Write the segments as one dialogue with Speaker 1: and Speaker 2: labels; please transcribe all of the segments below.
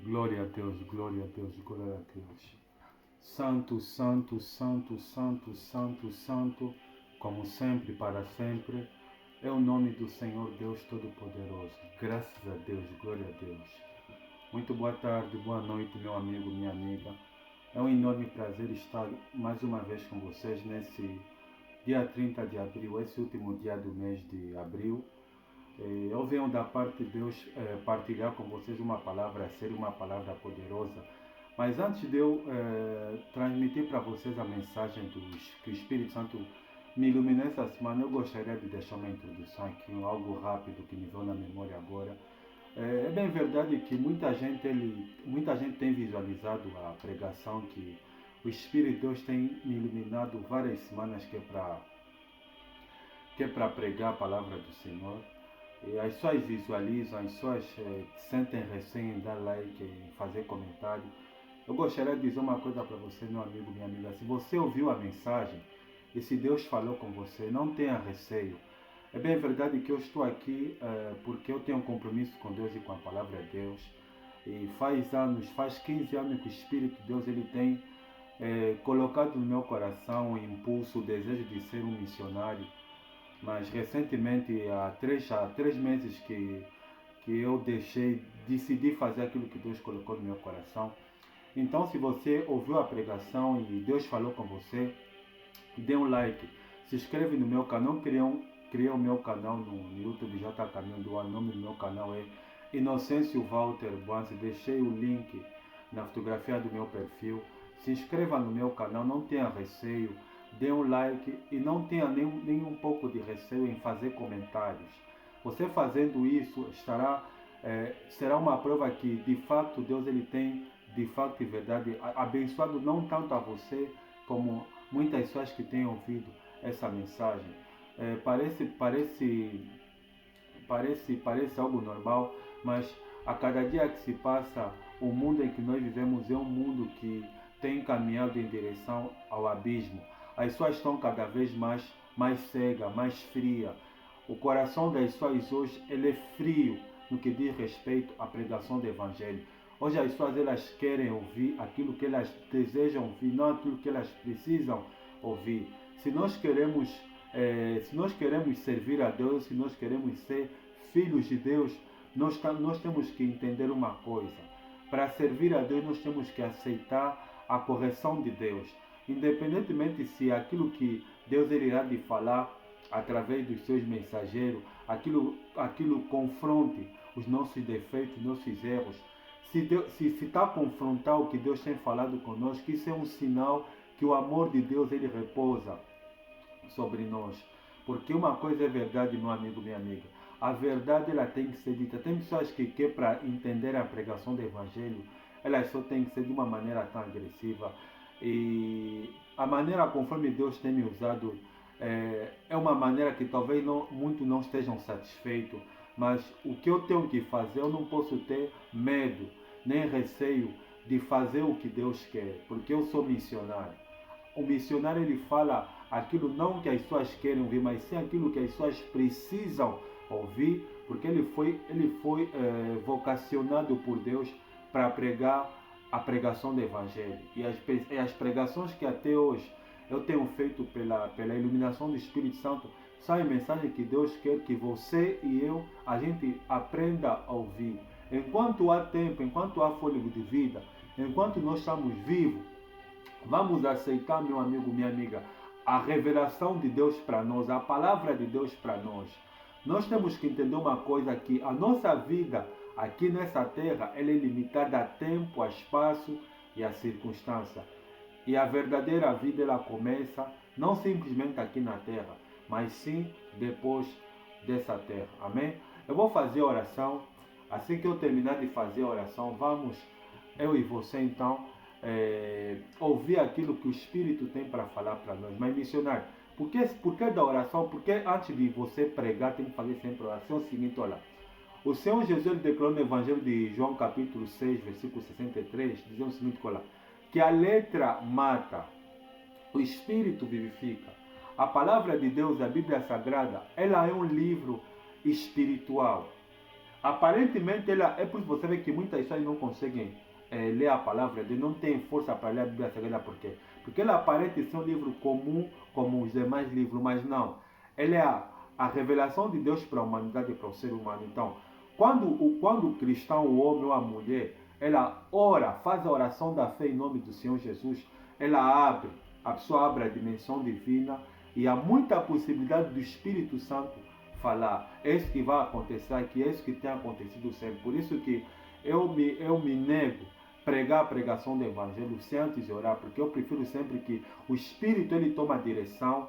Speaker 1: Glória a Deus, glória a Deus, glória a Deus. Santo, santo, santo, santo, santo, santo, como sempre, para sempre, é o nome do Senhor Deus Todo-Poderoso. Graças a Deus, glória a Deus. Muito boa tarde, boa noite, meu amigo, minha amiga. É um enorme prazer estar mais uma vez com vocês nesse dia 30 de abril, esse último dia do mês de abril. Eu venho da parte de Deus partilhar com vocês uma palavra séria, uma palavra poderosa. Mas antes de eu transmitir para vocês a mensagem que o Espírito Santo me iluminou essa semana, eu gostaria de deixar uma introdução aqui, algo rápido que me veio na memória agora. É bem verdade que muita gente tem visualizado a pregação que o Espírito de Deus tem me iluminado várias semanas que é para pregar a palavra do Senhor. E as pessoas visualizam, as pessoas sentem receio em dar like, em fazer comentário. Eu gostaria de dizer uma coisa para você, meu amigo, minha amiga. Se você ouviu a mensagem e se Deus falou com você, não tenha receio. É bem verdade que eu estou aqui porque eu tenho um compromisso com Deus e com a palavra de Deus. E faz 15 anos que o Espírito de Deus ele tem colocado no meu coração o impulso, o desejo de ser um missionário. Mas recentemente, há três meses que eu decidi fazer aquilo que Deus colocou no meu coração. Então, se você ouviu a pregação e Deus falou com você, dê um like, se inscreve no meu canal, criei o meu canal no YouTube, já está caminhando, o nome do meu canal é Inocêncio Walter Boanzi, deixei o link na fotografia do meu perfil. Se inscreva no meu canal, não tenha receio, dê um like e não tenha nem um pouco de receio em fazer comentários. Você fazendo isso será uma prova que de fato Deus ele tem, de fato e verdade, abençoado não tanto a você como muitas pessoas que têm ouvido essa mensagem. Parece algo normal, mas a cada dia que se passa, o mundo em que nós vivemos é um mundo que tem caminhado em direção ao abismo. As pessoas estão cada vez mais cegas, mais frias. O coração das pessoas hoje ele é frio no que diz respeito à pregação do Evangelho. Hoje as pessoas elas querem ouvir aquilo que elas desejam ouvir, não aquilo que elas precisam ouvir. Se nós queremos servir a Deus, se nós queremos ser filhos de Deus, nós temos que entender uma coisa. Para servir a Deus, nós temos que aceitar a correção de Deus. Independentemente se aquilo que Deus irá de falar através dos seus mensageiros, aquilo confronte os nossos defeitos, os nossos erros. Se está a confrontar o que Deus tem falado conosco, isso é um sinal que o amor de Deus ele repousa sobre nós. Porque uma coisa é verdade, meu amigo, minha amiga. A verdade ela tem que ser dita. Tem pessoas que para entender a pregação do Evangelho, elas só têm que ser de uma maneira tão agressiva. E a maneira conforme Deus tem me usado é uma maneira que talvez muitos não estejam satisfeitos. Mas o que eu tenho que fazer, eu não posso ter medo, nem receio de fazer o que Deus quer. Porque eu sou missionário. O missionário ele fala aquilo não que as pessoas querem ouvir, mas sim aquilo que as pessoas precisam ouvir, porque ele foi vocacionado por Deus para pregar a pregação do Evangelho. E as pregações que até hoje eu tenho feito pela iluminação do Espírito Santo são mensagens que Deus quer que você e eu, a gente aprenda a ouvir. Enquanto há tempo, enquanto há fôlego de vida, enquanto nós estamos vivos, vamos aceitar, meu amigo, minha amiga, a revelação de Deus para nós, a palavra de Deus para nós. Nós temos que entender uma coisa, que a nossa vida aqui nessa terra ela é limitada a tempo, a espaço e a circunstância. E a verdadeira vida ela começa não simplesmente aqui na terra, mas sim depois dessa terra. Amém? Eu vou fazer a oração. Assim que eu terminar de fazer a oração, vamos, eu e você então, ouvir aquilo que o Espírito tem para falar para nós. Mas missionário, por que da oração? Porque antes de você pregar tem que fazer sempre a oração. É o seguinte, olha. O Senhor Jesus declarou no Evangelho de João capítulo 6, versículo 63, dizendo o seguinte, olha, que a letra mata, o Espírito vivifica. A palavra de Deus, a Bíblia Sagrada, ela é um livro espiritual. Aparentemente, ela, é por isso que você vê que muitas pessoas não conseguem ler a palavra de Deus, não tem força para ler a Bíblia Sagrada. Por quê? Porque ela parece ser um livro comum, como os demais livros, mas não. Ela é a revelação de Deus para a humanidade e para o ser humano. Então, quando o cristão, o homem ou a mulher, ela ora, faz a oração da fé em nome do Senhor Jesus, a pessoa abre a dimensão divina e há muita possibilidade do Espírito Santo falar. É isso que vai acontecer aqui, é isso que tem acontecido sempre. Por isso que eu me nego pregar a pregação do Evangelho sem antes orar, porque eu prefiro sempre que o Espírito ele toma a direção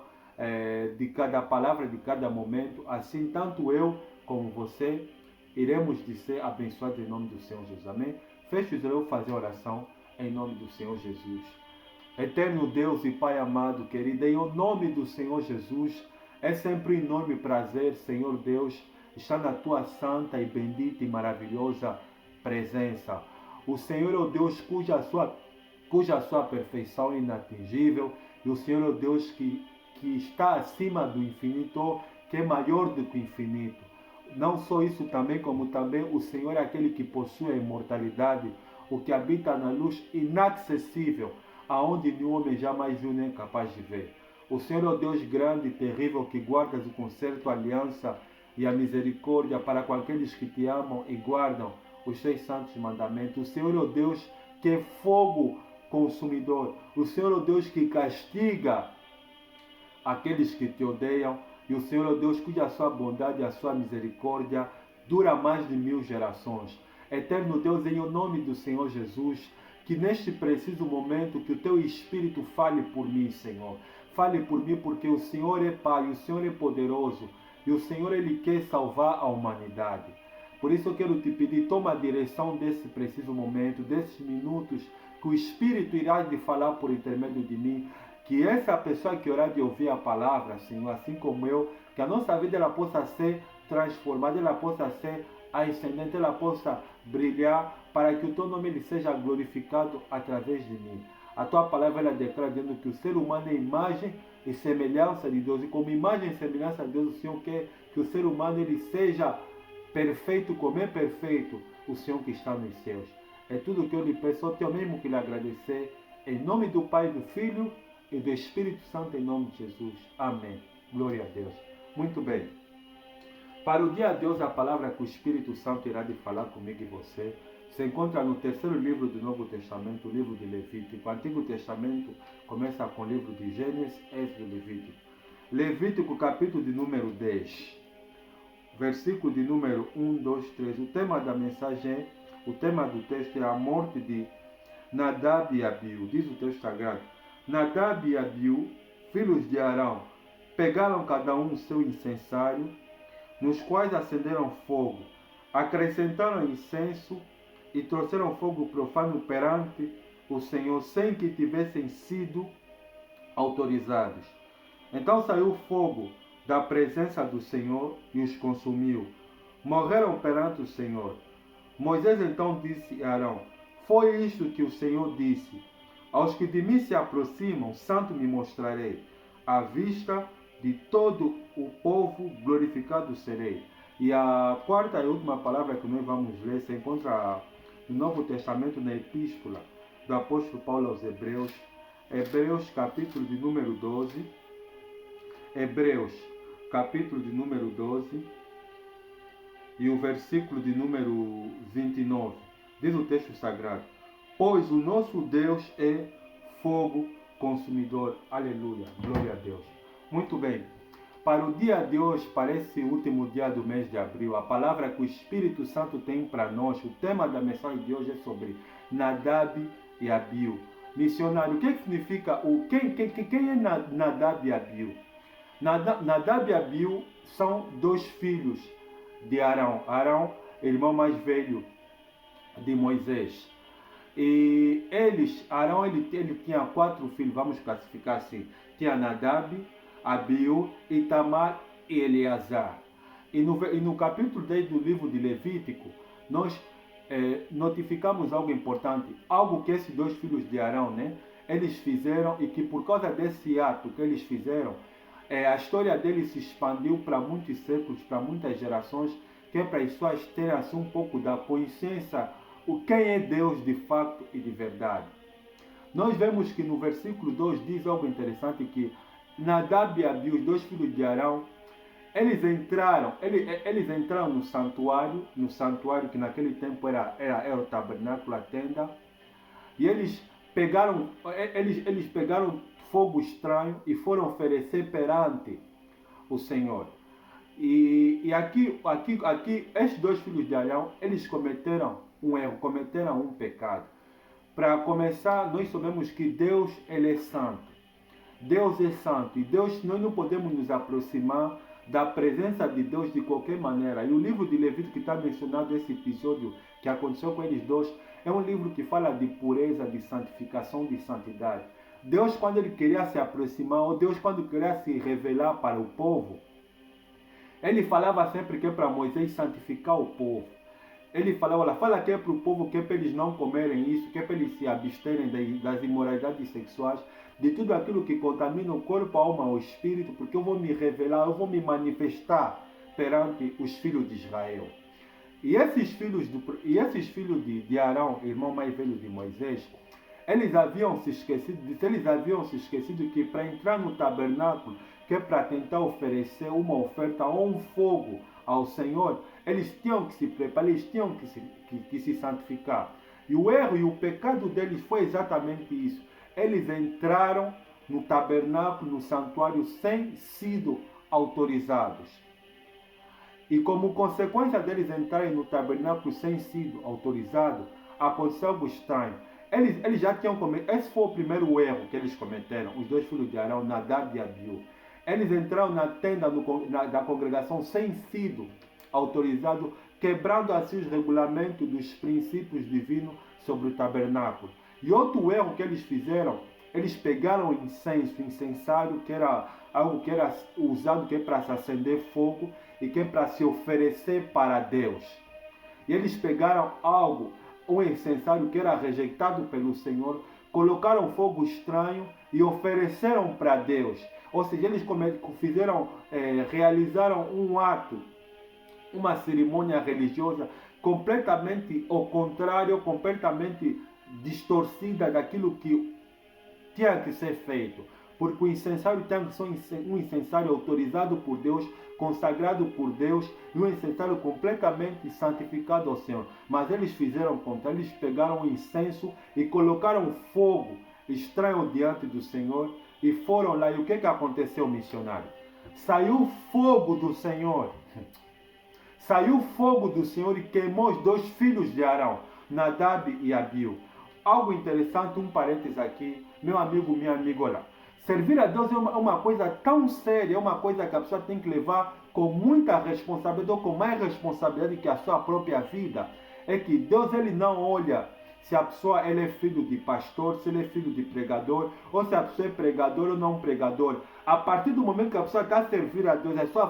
Speaker 1: de cada palavra, de cada momento. Assim, tanto eu como você iremos ser abençoados em nome do Senhor Jesus. Amém? Feche os olhos, eu vou fazer oração em nome do Senhor Jesus. Eterno Deus e Pai amado, querido, em nome do Senhor Jesus, é sempre um enorme prazer, Senhor Deus, estar na Tua santa e bendita e maravilhosa presença. O Senhor é o Deus cuja sua perfeição é inatingível, e o Senhor é o Deus que está acima do infinito, que é maior do que o infinito. Não só isso também, como também o Senhor é aquele que possui a imortalidade, o que habita na luz inacessível, aonde nenhum homem jamais viu nem capaz de ver. O Senhor é o Deus grande e terrível que guardas o concerto, a aliança e a misericórdia para com aqueles que te amam e guardam os seus santos mandamentos. O Senhor é o Deus que é fogo consumidor. O Senhor é o Deus que castiga aqueles que te odeiam. E o Senhor é o Deus cuja sua bondade e a sua misericórdia dura mais de 1000 gerações. Eterno Deus, em nome do Senhor Jesus, que neste preciso momento que o teu Espírito fale por mim, Senhor. Fale por mim, porque o Senhor é Pai, o Senhor é poderoso e o Senhor ele quer salvar a humanidade. Por isso eu quero te pedir, toma a direção desse preciso momento, desses minutos, que o Espírito irá de falar por intermédio de mim, que essa pessoa que irá de ouvir a palavra, Senhor, assim como eu, que a nossa vida ela possa ser transformada, ela possa ser ascendente, ela possa brilhar, para que o teu nome ele seja glorificado através de mim. A tua palavra ela declara dizendo que o ser humano é imagem e semelhança de Deus, e como imagem e semelhança de Deus, o Senhor quer que o ser humano ele seja perfeito como é perfeito o Senhor que está nos céus. É tudo que eu lhe peço, eu tenho mesmo que lhe agradecer, em nome do Pai, do Filho e do Espírito Santo, em nome de Jesus. Amém. Glória a Deus. Muito bem. Para o dia de hoje, a palavra que o Espírito Santo irá de falar comigo e você se encontra no terceiro livro do Novo Testamento, o livro de Levítico. O Antigo Testamento começa com o livro de Gênesis, Êxodo e Levítico. Levítico, capítulo de número 10, versículo de número 1, 2, 3. O tema da mensagem, o tema do texto é a morte de Nadab e Abiú. Diz o texto sagrado: Nadab e Abiú, filhos de Arão, pegaram cada um o seu incensário, nos quais acenderam fogo, acrescentaram incenso e trouxeram fogo profano perante o Senhor, sem que tivessem sido autorizados. Então saiu fogo da presença do Senhor e os consumiu. Morreram perante o Senhor. Moisés então disse a Arão: Foi isto que o Senhor disse: Aos que de mim se aproximam, santo me mostrarei. À vista de todo o povo glorificado serei. E a quarta e última palavra que nós vamos ler se encontra no Novo Testamento, na Epístola do apóstolo Paulo aos Hebreus. Hebreus, capítulo de número 12. Hebreus, capítulo de número 12. E o versículo de número 29. Diz o texto sagrado: Pois o nosso Deus é fogo consumidor. Aleluia. Glória a Deus. Muito bem. Para o dia de hoje, parece o último dia do mês de abril, a palavra que o Espírito Santo tem para nós, o tema da mensagem de hoje é sobre Nadab e Abiú. Missionário, o que significa quem é Nadab e Abiú? Nadab e Abiú são dois filhos de Arão. Arão, irmão mais velho de Moisés. E Arão ele tinha 4 filhos, vamos classificar assim. Tinha Nadab, Abiú, Itamar e Eleazar. E no capítulo 10 do livro de Levítico, nós notificamos algo importante, algo que esses dois filhos de Arão, eles fizeram, e que por causa desse ato que eles fizeram, a história deles se expandiu para muitos séculos, para muitas gerações, que é para as pessoas terem assim um pouco da consciência o quem é Deus de fato e de verdade. Nós vemos que no versículo 2 diz algo interessante, que Nadab e Abiú, os dois filhos de Arão, eles entraram no santuário que naquele tempo era o tabernáculo, a tenda, e eles pegaram fogo estranho e foram oferecer perante o Senhor. E aqui, estes dois filhos de Arão, eles cometeram um erro, cometeram um pecado. Para começar, nós sabemos que Deus, ele é santo. Deus é santo. E Deus, nós não podemos nos aproximar da presença de Deus de qualquer maneira. E o livro de Levítico que está mencionado, esse episódio que aconteceu com eles dois, é um livro que fala de pureza, de santificação, de santidade. Deus, quando ele queria se aproximar, ou Deus, quando queria se revelar para o povo, ele falava sempre que é para Moisés santificar o povo. Ele falava, olha, fala que é para o povo, que é para eles não comerem isso, que é para eles se absterem das imoralidades sexuais, de tudo aquilo que contamina o corpo, a alma, o espírito, porque eu vou me revelar, eu vou me manifestar perante os filhos de Israel. E esses filhos de Arão, irmão mais velho de Moisés, eles haviam se esquecido que para entrar no tabernáculo, que é para tentar oferecer uma oferta ou um fogo ao Senhor, eles tinham que se preparar, eles tinham que se santificar. E o erro e o pecado deles foi exatamente isso. Eles entraram no tabernáculo, no santuário, sem sido autorizados. E como consequência deles entrarem no tabernáculo sem sido autorizados, aconteceu algo estranho. Eles já tinham cometido, esse foi o primeiro erro que eles cometeram, os dois filhos de Arão, Nadab e Abiú. Eles entraram na tenda da congregação sem sido autorizado, quebrando assim os regulamentos dos princípios divinos sobre o tabernáculo. E outro erro que eles fizeram, eles pegaram o incensário, que era algo que era usado que é para se acender fogo e que é para se oferecer para Deus. E eles pegaram um incensário que era rejeitado pelo Senhor, colocaram fogo estranho e ofereceram para Deus. Ou seja, eles realizaram um ato, uma cerimônia religiosa completamente ao contrário, completamente distorcida daquilo que tinha que ser feito. Porque o incensário tem que ser um incensário autorizado por Deus, consagrado por Deus, e um incensário completamente santificado ao Senhor. Mas eles fizeram o contrário, eles pegaram o incenso e colocaram fogo estranho diante do Senhor e foram lá. E o que aconteceu, missionário? Saiu fogo do Senhor. Saiu fogo do Senhor e queimou os dois filhos de Arão, Nadab e Abiú. Algo interessante, um parênteses aqui, meu amigo, minha amiga, olha. Servir a Deus é uma coisa tão séria, é uma coisa que a pessoa tem que levar com muita responsabilidade, ou com mais responsabilidade que a sua própria vida. É que Deus, ele não olha se a pessoa ele é filho de pastor, se ele é filho de pregador, ou se a pessoa é pregador ou não pregador. A partir do momento que a pessoa está a servir a Deus, a pessoa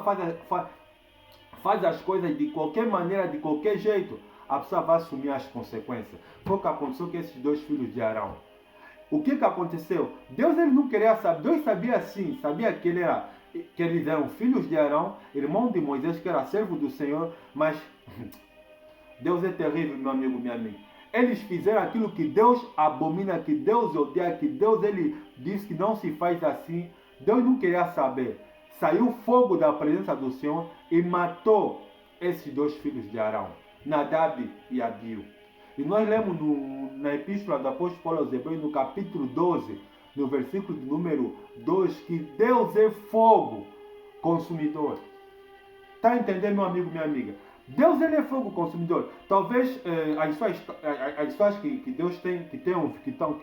Speaker 1: faz as coisas de qualquer maneira, de qualquer jeito, a pessoa vai assumir as consequências. Foi o que aconteceu com esses dois filhos de Arão. O que aconteceu? Deus, ele não queria saber. Deus sabia sim, sabia que eles eram filhos de Arão, irmão de Moisés, que era servo do Senhor, mas Deus é terrível, meu amigo, minha amiga. Eles fizeram aquilo que Deus abomina, que Deus odeia, que Deus ele diz que não se faz assim. Deus não queria saber. Saiu fogo da presença do Senhor e matou esses dois filhos de Arão, Nadab e Abiú. E nós lemos na epístola do apóstolo Paulo aos Hebreus, no capítulo 12, no versículo de número 2, que Deus é fogo consumidor. Está entendendo, meu amigo, minha amiga? Deus, ele é fogo consumidor. Talvez as pessoas que Deus tem, que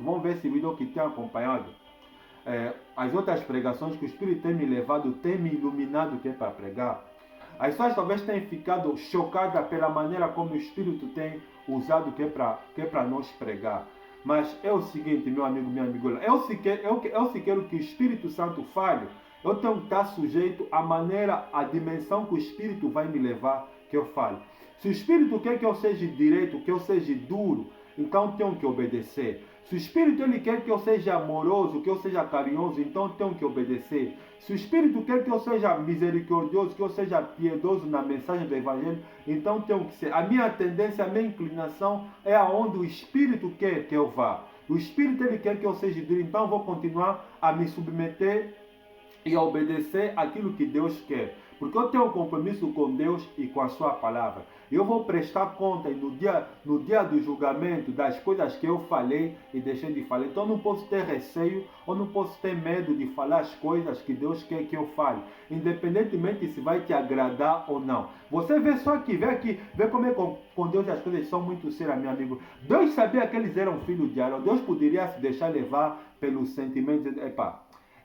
Speaker 1: vão ver esse vídeo, que tenham acompanhado as outras pregações que o Espírito tem me levado, tem me iluminado que é para pregar. As pessoas talvez tenham ficado chocadas pela maneira como o Espírito tem usado que é para nós pregar. Mas é o seguinte, meu amigo, minha amiga, eu se quero que o Espírito Santo fale, eu tenho que estar sujeito à maneira, à dimensão que o Espírito vai me levar que eu fale. Se o Espírito quer que eu seja direito, que eu seja duro, então tenho que obedecer. Se o Espírito ele quer que eu seja amoroso, que eu seja carinhoso, então tenho que obedecer. Se o Espírito quer que eu seja misericordioso, que eu seja piedoso na mensagem do Evangelho, então tenho que ser. A minha tendência, a minha inclinação é aonde o Espírito quer que eu vá. O Espírito ele quer que eu seja duro, então eu vou continuar a me submeter e a obedecer aquilo que Deus quer. Porque eu tenho um compromisso com Deus e com a sua palavra. Eu vou prestar conta no dia do julgamento das coisas que eu falei e deixei de falar. Então eu não posso ter receio ou não posso ter medo de falar as coisas que Deus quer que eu fale. Independentemente se vai te agradar ou não. Você vê só aqui, vê como é com Deus as coisas são muito sérias, meu amigo. Deus sabia que eles eram filhos de Arão. Deus poderia se deixar levar pelos sentimentos.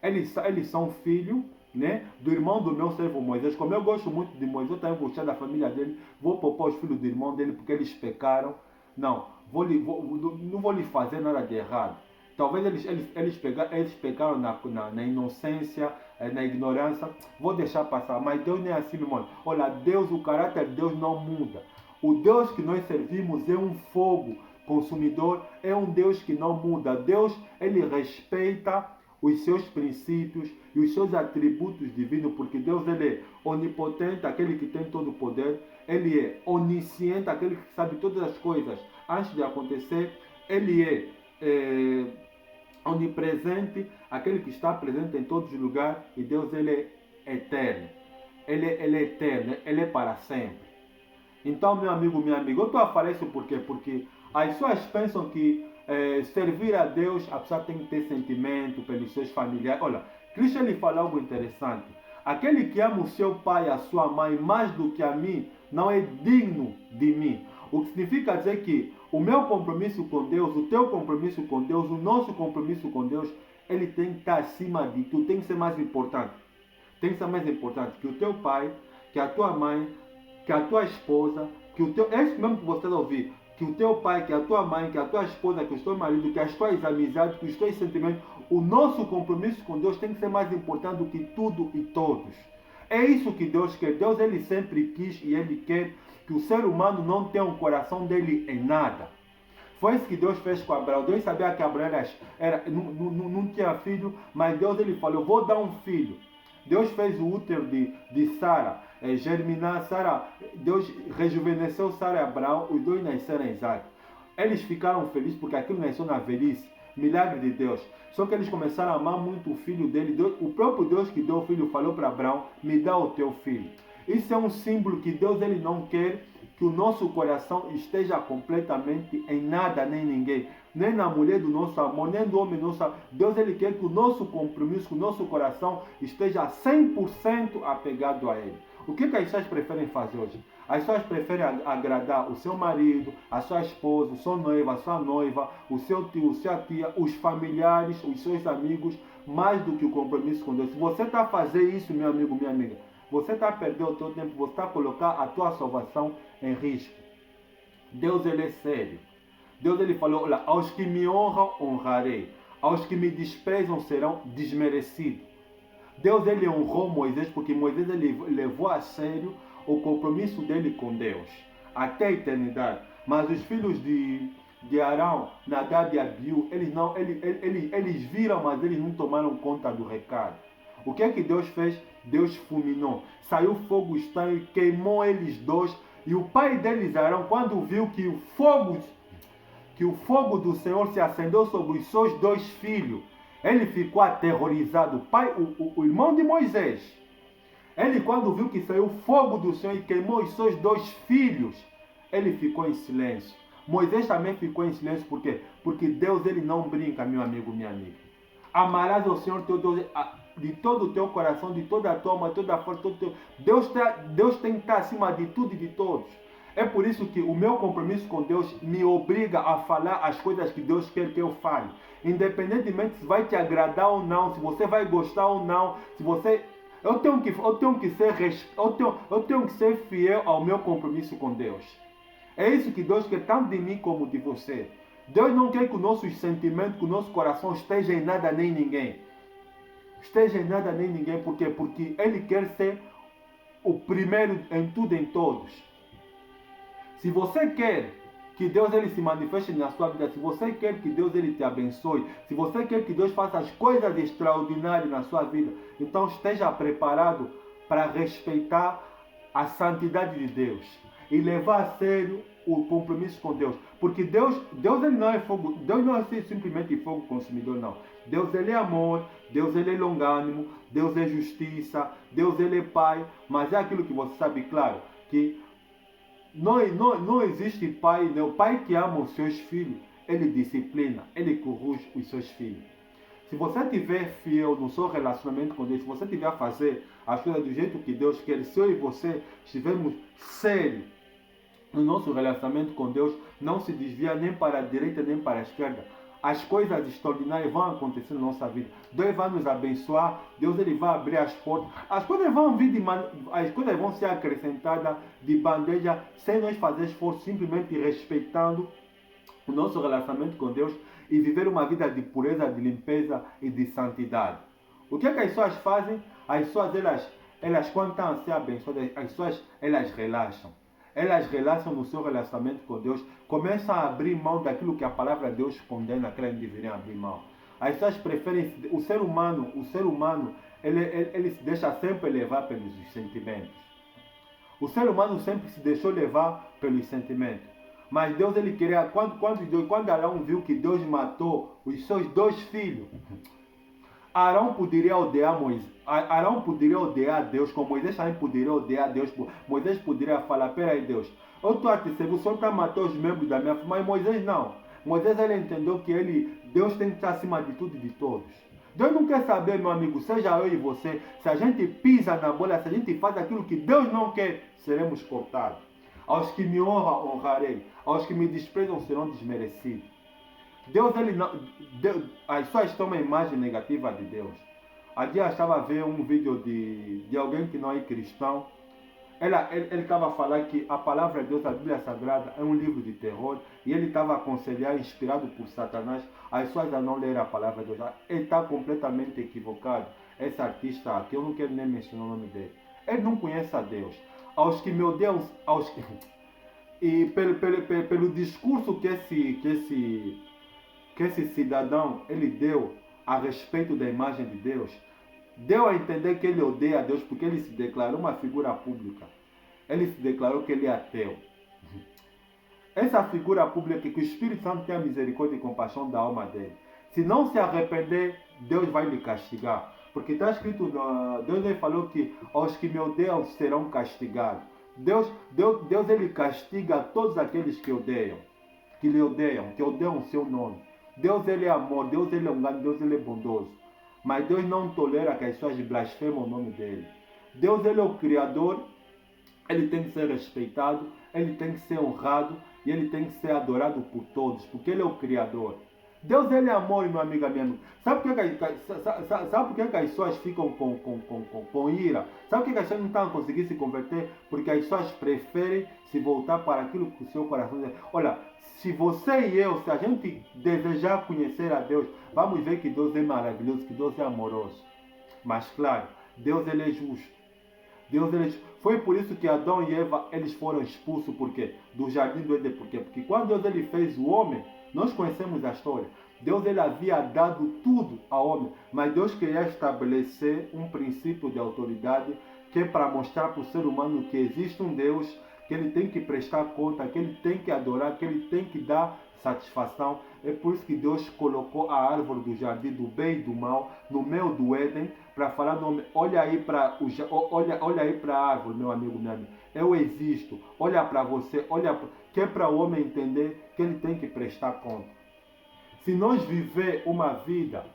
Speaker 1: Eles são filhos, né, do irmão do meu servo Moisés. Como eu gosto muito de Moisés, eu também gostei da família dele. Vou poupar os filhos do irmão dele porque eles pecaram. Não, não vou lhe fazer nada de errado. Talvez eles pecaram na inocência, na ignorância. Vou deixar passar. Mas Deus nem é assim, meu irmão. Olha, Deus, o caráter de Deus não muda. O Deus que nós servimos é um fogo consumidor. É um Deus que não muda. Deus, ele respeita os seus princípios e os seus atributos divinos, porque Deus ele é onipotente, aquele que tem todo o poder. Ele é onisciente, aquele que sabe todas as coisas antes de acontecer. Ele é onipresente, aquele que está presente em todos os lugares. E Deus ele é eterno. Ele é eterno, ele é para sempre. Então, meu amigo, minha amiga, eu estou a falar isso por quê? Porque as pessoas pensam que servir a Deus, a pessoa tem que ter sentimento pelos seus familiares. Olha, Cristo ele fala algo interessante. Aquele que ama o seu pai e a sua mãe mais do que a mim, não é digno de mim. O que significa dizer que o meu compromisso com Deus, o teu compromisso com Deus, o nosso compromisso com Deus, ele tem que estar acima de tudo, tem que ser mais importante. Tem que ser mais importante que o teu pai, que a tua mãe, que a tua esposa, que o teu... É isso mesmo que você vai ouvir. Que o teu pai, que a tua mãe, que a tua esposa, que o teu marido, que as tuas amizades, que os teus sentimentos, o nosso compromisso com Deus tem que ser mais importante do que tudo e todos. É isso que Deus quer. Deus ele sempre quis e ele quer que o ser humano não tenha um coração dele em nada. Foi isso que Deus fez com Abraão. Deus sabia que Abraão não tinha filho, mas Deus ele falou, vou dar um filho. Deus fez o útero de Sara germinar. Deus rejuvenesceu Sara e Abraão, os dois nasceram em Isaac. Eles ficaram felizes porque aquilo nasceu na velhice, milagre de Deus. Só que eles começaram a amar muito o filho dele. O próprio Deus que deu o filho falou para Abraão, me dá o teu filho. Isso é um símbolo que Deus ele não quer que o nosso coração esteja completamente em nada nem ninguém. Nem na mulher do nosso amor, nem do homem do nosso amor. Deus ele quer que o nosso compromisso, que o nosso coração esteja 100% apegado a ele. O que as pessoas preferem fazer hoje? As pessoas preferem agradar o seu marido, a sua esposa, o seu noivo, a sua noiva, o seu tio, a sua tia, os familiares, os seus amigos, mais do que o compromisso com Deus. Se você está a fazer isso, meu amigo, minha amiga, você está a perder o seu tempo, você está a colocar a tua salvação em risco. Deus ele é sério. Deus ele falou, olha, aos que me honram, honrarei. Aos que me desprezam serão desmerecidos. Deus ele honrou Moisés porque Moisés ele levou a sério o compromisso dele com Deus até a eternidade. Mas os filhos de Arão, Nadab e Abiú, eles viram, mas eles não tomaram conta do recado. O que é que Deus fez? Deus fulminou. Saiu fogo estranho e queimou eles dois. E o pai deles, Arão, quando viu que o fogo do Senhor se acendeu sobre os seus dois filhos, ele ficou aterrorizado. O irmão de Moisés, ele quando viu que saiu fogo do Senhor e queimou os seus dois filhos, ele ficou em silêncio. Moisés também ficou em silêncio. Por quê? Porque Deus ele não brinca, meu amigo, minha amiga. Amarás ao Senhor teu Deus de todo o teu coração, de toda a tua alma, de toda a força, todo o teu... Deus tem que estar acima de tudo e de todos. É por isso que o meu compromisso com Deus me obriga a falar as coisas que Deus quer que eu fale. Independentemente se vai te agradar ou não, se você vai gostar ou não, se você... Eu tenho que ser fiel ao meu compromisso com Deus. É isso que Deus quer tanto de mim como de você. Deus não quer que o nosso sentimento, que o nosso coração esteja em nada nem ninguém. Esteja em nada nem ninguém. Por quê? Porque Ele quer ser o primeiro em tudo e em todos. Se você quer que Deus ele se manifeste na sua vida, se você quer que Deus ele te abençoe, se você quer que Deus faça as coisas extraordinárias na sua vida, então esteja preparado para respeitar a santidade de Deus e levar a sério o compromisso com Deus, porque Deus ele não é fogo, Deus não é simplesmente fogo consumidor, não. Deus ele é amor, Deus ele é longânimo, Deus é justiça, Deus ele é Pai, mas é aquilo que você sabe, claro, que não existe pai, né? O pai que ama os seus filhos, ele disciplina, ele corrige os seus filhos. Se você estiver fiel no seu relacionamento com Deus, se você estiver a fazer as coisas do jeito que Deus quer, se eu e você estivermos sérios no nosso relacionamento com Deus, não se desvia nem para a direita nem para a esquerda, as coisas extraordinárias vão acontecer na nossa vida. Deus vai nos abençoar, Deus ele vai abrir as portas, as coisas vão vir as coisas vão ser acrescentadas de bandeja, sem nós fazer esforço, simplesmente respeitando o nosso relacionamento com Deus e viver uma vida de pureza, de limpeza e de santidade. O que é que as pessoas fazem? As pessoas, elas quando estão a ser abençoadas, as pessoas, elas relaxam. Elas relaxam no seu relacionamento com Deus, começam a abrir mão daquilo que a palavra de Deus condena, que elas deveriam abrir mão. As pessoas preferem, o ser humano, ele se deixa sempre levar pelos sentimentos. O ser humano sempre se deixou levar pelos sentimentos. Mas Deus, ele queria, quando Arão viu que Deus matou os seus 2 filhos, Arão poderia odiar Moisés. Arão poderia odiar Deus, como Moisés também poderia odiar Deus. Moisés poderia falar, peraí Deus, eu estou a te servir, o Senhor está a matar os membros da minha família, mas Moisés não. Moisés ele entendeu que Deus tem que estar acima de tudo e de todos. Deus não quer saber, meu amigo, seja eu e você, se a gente pisa na bola, se a gente faz aquilo que Deus não quer, seremos cortados. Aos que me honram, honrarei. Aos que me desprezam, serão desmerecidos. Deus, as pessoas têm uma imagem negativa de Deus. Há dias estava a ver um vídeo de alguém que não é cristão. Ele estava a falar que a palavra de Deus, a Bíblia Sagrada, é um livro de terror. E ele estava a aconselhar, inspirado por Satanás, as pessoas a não ler a palavra de Deus. Ele está completamente equivocado. Esse artista aqui, eu não quero nem mencionar o nome dele. Ele não conhece a Deus. Aos que me odeiam, e pelo discurso que esse cidadão ele deu a respeito da imagem de Deus, deu a entender que ele odeia a Deus porque ele se declarou uma figura pública. Ele se declarou que ele é ateu. Essa figura pública, que o Espírito Santo tenha misericórdia e compaixão da alma dele. Se não se arrepender, Deus vai lhe castigar. Porque está escrito, Deus ele falou que aos que me odeiam serão castigados. Deus ele castiga todos aqueles que odeiam, que lhe odeiam, que odeiam o seu nome. Deus ele é amor, Deus ele é longânimo, Deus ele é bondoso. Mas Deus não tolera que as pessoas blasfemam o nome dele. Deus ele é o Criador, ele tem que ser respeitado, ele tem que ser honrado e ele tem que ser adorado por todos, porque ele é o Criador. Deus ele é amor, meu amigo, minha amiga. Sabe por que as pessoas ficam com ira? Sabe por que as pessoas não estão a conseguir se converter? Porque as pessoas preferem se voltar para aquilo que o seu coração diz. Olha, se você e eu, se a gente desejar conhecer a Deus, vamos ver que Deus é maravilhoso, que Deus é amoroso. Mas claro, Deus ele é justo. Foi por isso que Adão e Eva eles foram expulsos, por quê? Do jardim do Éden. Por quê? Porque quando Deus ele fez o homem, nós conhecemos a história. Deus ele havia dado tudo ao homem, mas Deus queria estabelecer um princípio de autoridade que é para mostrar para o ser humano que existe um Deus, que ele tem que prestar conta, que ele tem que adorar, que ele tem que dar satisfação. É por isso que Deus colocou a árvore do jardim do bem e do mal no meio do Éden, para falar no homem, olha aí para a árvore, meu amigo, minha amiga. Eu existo, olha para você, que é para o homem entender que ele tem que prestar conta. Se nós viver uma vida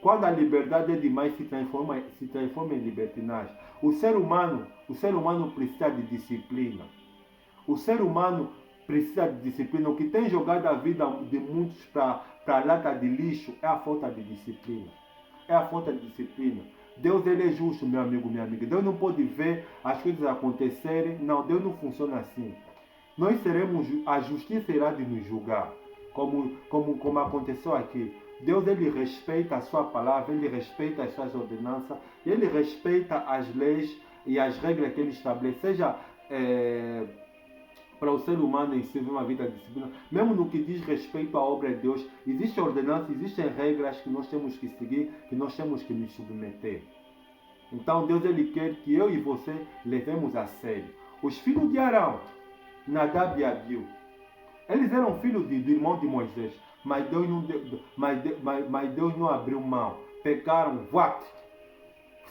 Speaker 1: quando a liberdade é demais, se transforma em libertinagem. O ser humano precisa de disciplina. O ser humano precisa de disciplina. O que tem jogado a vida de muitos para a lata de lixo é a falta de disciplina. Deus ele é justo, meu amigo, minha amiga. Deus não pode ver as coisas acontecerem. Não, Deus não funciona assim. Nós a justiça irá de nos julgar, como aconteceu aqui. Deus ele respeita a sua palavra, ele respeita as suas ordenanças, ele respeita as leis e as regras que ele estabelece, seja para o ser humano em si viver uma vida disciplina, mesmo no que diz respeito à obra de Deus, existem ordenanças, existem regras que nós temos que seguir, que nós temos que nos submeter. Então Deus ele quer que eu e você levemos a sério. Os filhos de Arão, Nadab e Abiú, eles eram filhos do irmão de Moisés, mas Deus não abriu mão. Pecaram,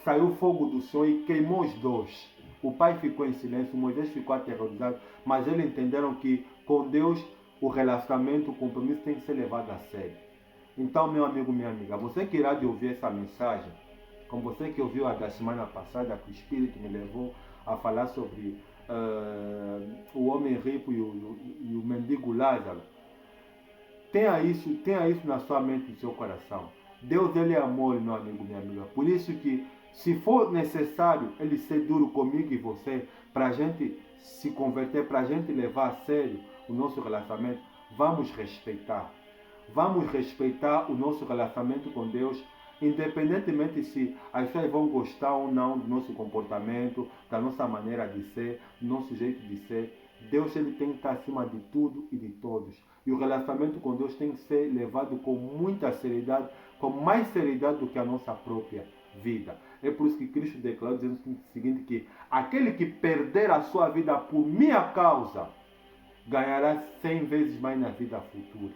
Speaker 1: saiu fogo do céu e queimou os dois. O pai ficou em silêncio, Moisés ficou aterrorizado, mas eles entenderam que com Deus o relacionamento, o compromisso tem que ser levado a sério. Então, meu amigo, minha amiga, você que irá de ouvir essa mensagem, como você que ouviu a da semana passada, que o Espírito me levou a falar sobre o homem rico e o mendigo Lázaro, tenha isso na sua mente e no seu coração. Deus ele é amor, meu amigo, minha amiga. Por isso que, se for necessário ele ser duro comigo e você, para a gente se converter, para a gente levar a sério o nosso relacionamento, vamos respeitar. Vamos respeitar o nosso relacionamento com Deus, independentemente se as pessoas vão gostar ou não do nosso comportamento, da nossa maneira de ser, do nosso jeito de ser. Deus ele tem que estar acima de tudo e de todos. E o relacionamento com Deus tem que ser levado com muita seriedade, com mais seriedade do que a nossa própria vida. É por isso que Cristo declarou dizendo o seguinte, que aquele que perder a sua vida por minha causa, ganhará 100 vezes mais na vida futura.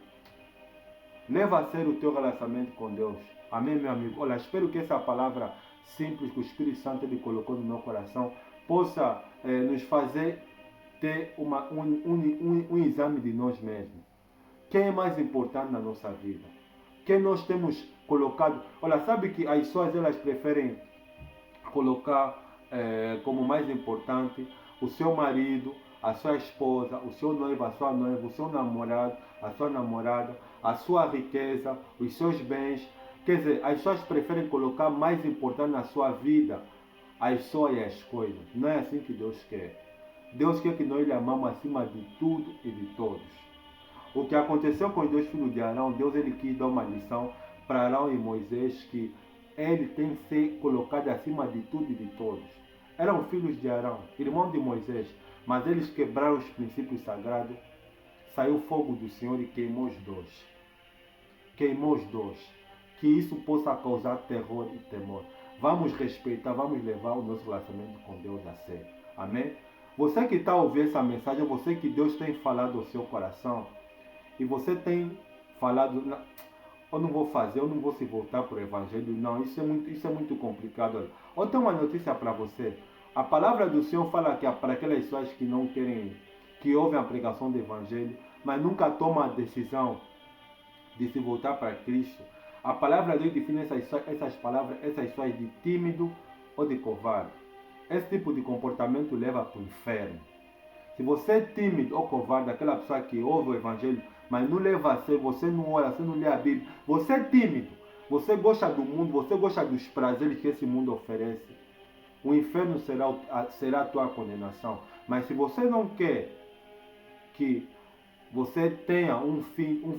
Speaker 1: Leva a sério o teu relacionamento com Deus. Amém, meu amigo? Olha, espero que essa palavra simples que o Espírito Santo ele colocou no meu coração possa nos fazer ter um exame de nós mesmos. Quem é mais importante na nossa vida? Quem nós temos colocado? Olha, sabe que as pessoas elas preferem colocar como mais importante o seu marido, a sua esposa, o seu noivo, a sua noiva, o seu namorado, a sua namorada, a sua riqueza, os seus bens. Quer dizer, as pessoas preferem colocar mais importante na sua vida as pessoas e as coisas. Não é assim que Deus quer. Deus quer que nós lhe amamos acima de tudo e de todos. O que aconteceu com os dois filhos de Arão, Deus ele quis dar uma lição para Arão e Moisés, que ele tem que ser colocado acima de tudo e de todos. Eram filhos de Arão, irmão de Moisés, mas eles quebraram os princípios sagrados, saiu fogo do Senhor e queimou os dois. Queimou os dois. Que isso possa causar terror e temor. Vamos respeitar, vamos levar o nosso relacionamento com Deus a sério. Amém? Você que está a ouvir essa mensagem, você que Deus tem falado ao seu coração, e você tem falado, eu não vou fazer, eu não vou se voltar para o Evangelho, não, isso é muito complicado. Eu tenho uma notícia para você. A palavra do Senhor fala que para aquelas pessoas que não querem, que ouvem a pregação do Evangelho, mas nunca tomam a decisão de se voltar para Cristo. A palavra de Deus define essas palavras, essas pessoas de tímido ou de covarde. Esse tipo de comportamento leva para o inferno. Se você é tímido ou covarde, aquela pessoa que ouve o Evangelho, mas não leva a sério, você não ora, você não lê a Bíblia, você é tímido, você gosta do mundo, você gosta dos prazeres que esse mundo oferece, o inferno será a tua condenação. Mas se você não quer que você tenha um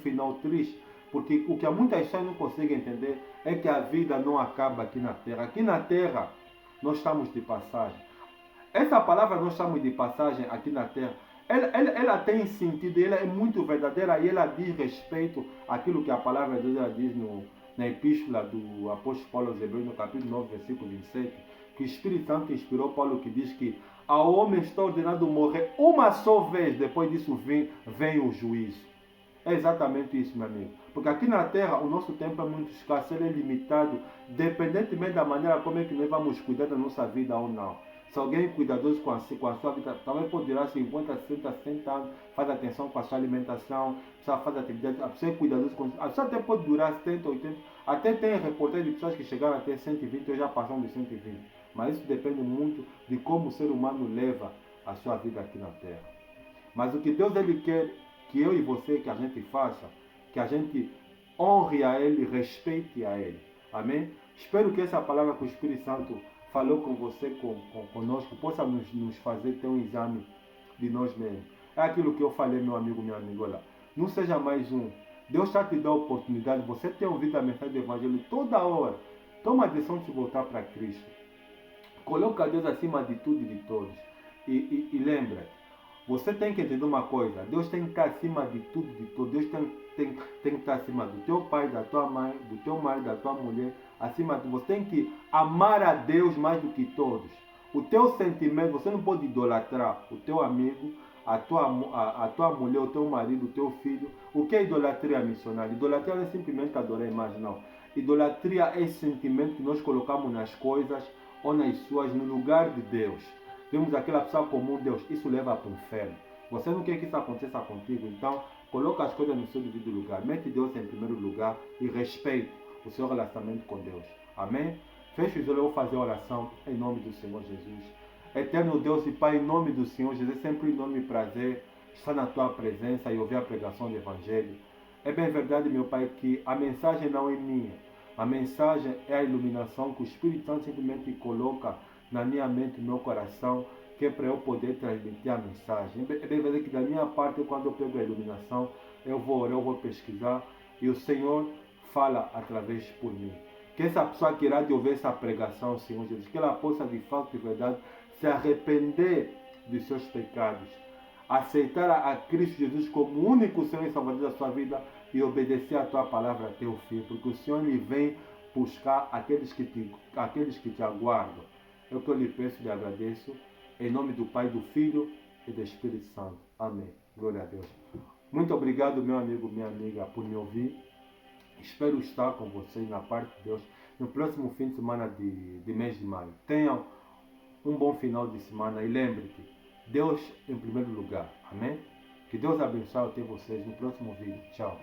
Speaker 1: final triste, porque o que muitas pessoas não conseguem entender é que a vida não acaba aqui na Terra. Aqui na Terra nós estamos de passagem. Essa palavra nós estamos de passagem aqui na Terra. Ela tem sentido, ela é muito verdadeira e ela diz respeito àquilo que a palavra de Deus diz na epístola do apóstolo Paulo aos Hebreus, no capítulo 9, versículo 27, que o Espírito Santo inspirou Paulo, que diz que ao homem está ordenado morrer uma só vez, depois disso vem o juízo. É exatamente isso, meu amigo. Porque aqui na Terra o nosso tempo é muito escasso, ele é limitado, independentemente da maneira como é que nós vamos cuidar da nossa vida ou não. Se alguém é cuidadoso com a sua vida, talvez pode durar 50, 60 anos, faz atenção com a sua alimentação, faz atividade, a pessoa é cuidadosa com isso. A pessoa até pode durar 70, 80, até tem reportagem de pessoas que chegaram até 120 ou já passaram de 120. Mas isso depende muito de como o ser humano leva a sua vida aqui na Terra. Mas o que Deus ele quer que eu e você, que a gente faça, que a gente honre a Ele, respeite a Ele. Amém? Espero que essa palavra que o Espírito Santo falou com você, conosco, possa nos fazer ter um exame de nós mesmos. É aquilo que eu falei, meu amigo, minha amiga. Não seja mais um. Deus está te dando a oportunidade. Você tem ouvido a mensagem do Evangelho toda hora. Toma a decisão de se voltar para Cristo. Coloca Deus acima de tudo e de todos. E lembra, Você tem que entender uma coisa, Deus tem que estar acima de tudo, de tudo. Deus tem que estar acima do teu pai, da tua mãe, do teu marido, da tua mulher, acima de você. Tem que amar a Deus mais do que todos. O teu sentimento, você não pode idolatrar o teu amigo, a tua mulher, o teu marido, o teu filho. O que é idolatria missionária? Idolatria não é simplesmente adorar a imagem, não. Idolatria é esse sentimento que nós colocamos nas coisas ou nas suas no lugar de Deus. Vemos aquela pessoa comum, Deus, isso leva para o inferno. Você não quer que isso aconteça contigo, então coloca as coisas no seu devido lugar. Mete Deus em primeiro lugar e respeite o seu relacionamento com Deus. Amém? Feche os olhos, eu vou fazer a oração em nome do Senhor Jesus. Eterno Deus e Pai, em nome do Senhor Jesus, sempre em nome e prazer estar na tua presença e ouvir a pregação do Evangelho. É bem verdade, meu Pai, que a mensagem não é minha. A mensagem é a iluminação que o Espírito Santo simplesmente coloca na minha mente, no meu coração, que é para eu poder transmitir a mensagem. É bem verdade que da minha parte, quando eu pego a iluminação, eu vou orar, eu vou pesquisar e o Senhor fala através por mim. Que essa pessoa que irá de ouvir essa pregação, Senhor Jesus, que ela possa de fato, de verdade, se arrepender dos seus pecados, aceitar a Cristo Jesus como o único Senhor e Salvador da sua vida e obedecer a tua palavra até o fim, porque o Senhor me vem buscar aqueles que te aguardam. É o que eu lhe peço e lhe agradeço, em nome do Pai, do Filho e do Espírito Santo. Amém. Glória a Deus. Muito obrigado, meu amigo, minha amiga, por me ouvir. Espero estar com vocês na parte de Deus no próximo fim de semana de mês de maio. Tenham um bom final de semana e lembre-te, Deus em primeiro lugar. Amém? Que Deus abençoe até vocês no próximo vídeo. Tchau.